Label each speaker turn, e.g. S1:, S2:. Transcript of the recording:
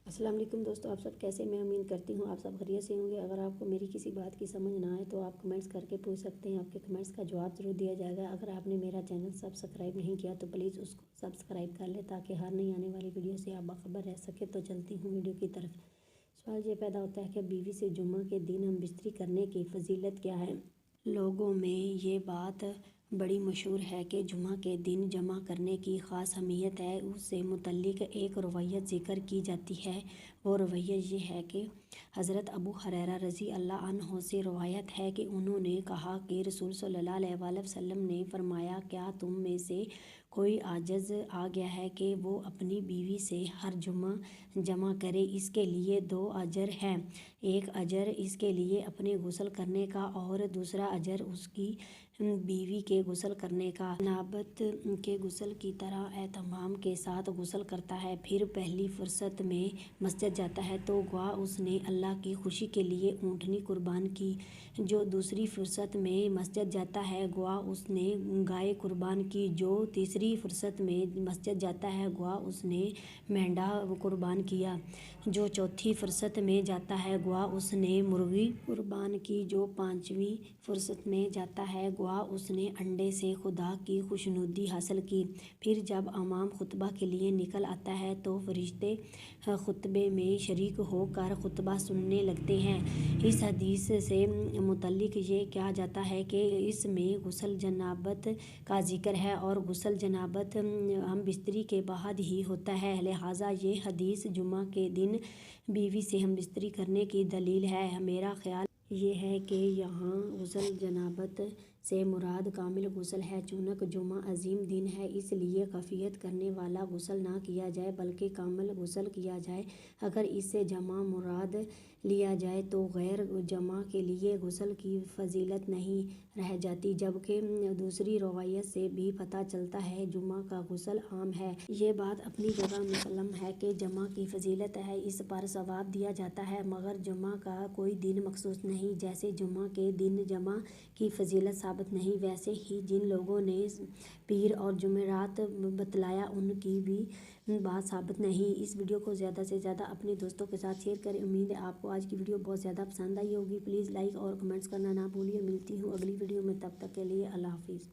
S1: السلام علیکم دوستو، آپ سب کیسے؟ میں امید کرتی ہوں آپ سب خیریت سے ہوں گے۔ اگر آپ کو میری کسی بات کی سمجھ نہ آئے تو آپ کمنٹس کر کے پوچھ سکتے ہیں، آپ کے کمنٹس کا جواب ضرور دیا جائے گا۔ اگر آپ نے میرا چینل سبسکرائب نہیں کیا تو پلیز اس کو سبسکرائب کر لیں تاکہ ہر نئی آنے والی ویڈیو سے آپ باخبر رہ سکے۔ تو چلتی ہوں ویڈیو کی طرف۔ سوال یہ پیدا ہوتا ہے کہ بیوی سے جمعہ کے دن ہم بستری کرنے کی فضیلت کیا ہے؟ لوگوں میں یہ بات بڑی مشہور ہے کہ جمعہ کے دن جمع کرنے کی خاص اہمیت ہے۔ اس سے متعلق ایک روایت ذکر کی جاتی ہے۔ وہ روایت یہ ہے کہ حضرت ابو ہریرہ رضی اللہ عنہ سے روایت ہے کہ انہوں نے کہا کہ رسول صلی اللہ علیہ وآلہ وسلم نے فرمایا، کیا تم میں سے کوئی عاجز آ گیا ہے کہ وہ اپنی بیوی سے ہر جمعہ جمع کرے؟ اس کے لیے 2 اجر ہیں، ایک اجر اس کے لیے اپنے غسل کرنے کا اور دوسرا اجر اس کی بیوی کے غسل کرنے کا۔ جنابت کے غسل کی طرح اہتمام کے ساتھ غسل کرتا ہے، پھر پہلی فرصت میں مسجد جاتا ہے تو گویا اس نے اللہ کی خوشی کے لیے اونٹنی قربان کی۔ جو دوسری فرصت میں مسجد جاتا ہے گویا اس نے گائے قربان کی۔ جو تیسری فرصت میں مسجد جاتا ہے گویا اس نے مینڈھا قربان کیا۔ جو چوتھی فرصت میں جاتا ہے گویا اس نے مرغی قربان کی۔ جو 5ویں فرصت میں جاتا ہے گویا اس نے انڈے سے خدا کی خوشنودی حاصل کی۔ پھر جب امام خطبہ کے لیے نکل آتا ہے تو فرشتے خطبے میں شریک ہو کر خطبہ سننے لگتے ہیں۔ اس حدیث سے متعلق یہ کہا جاتا ہے کہ اس میں غسل جنابت کا ذکر ہے اور غسل جنابت ہم بستری کے بعد ہی ہوتا ہے، لہٰذا یہ حدیث جمعہ کے دن بیوی سے ہم بستری کرنے کی دلیل ہے۔ میرا خیال یہ ہے کہ یہاں غسل جنابت سے مراد کامل غسل ہے، چونکہ جمعہ عظیم دن ہے، اس لیے خفیت کرنے والا غسل نہ کیا جائے بلکہ کامل غسل کیا جائے۔ اگر اس سے جمع مراد لیا جائے تو غیر جمع کے لیے غسل کی فضیلت نہیں رہ جاتی، جبکہ دوسری روایت سے بھی پتہ چلتا ہے جمعہ کا غسل عام ہے۔ یہ بات اپنی جگہ مسلم ہے کہ جمعہ کی فضیلت ہے، اس پر ثواب دیا جاتا ہے، مگر جمعہ کا کوئی دن مخصوص نہیں۔ جیسے جمعہ کے دن جمعہ کی فضیلت ثابت نہیں، ویسے ہی جن لوگوں نے پیر اور جمعرات بتلایا ان کی بھی بات ثابت نہیں۔ اس ویڈیو کو زیادہ سے زیادہ اپنے دوستوں کے ساتھ شیئر کریں۔ امید ہے آپ کو آج کی ویڈیو بہت زیادہ پسند آئی ہوگی۔ پلیز لائک اور کمنٹس کرنا نہ بھولیے۔ ملتی ہوں اگلی ویڈیو میں، تب تک کے لیے اللہ حافظ۔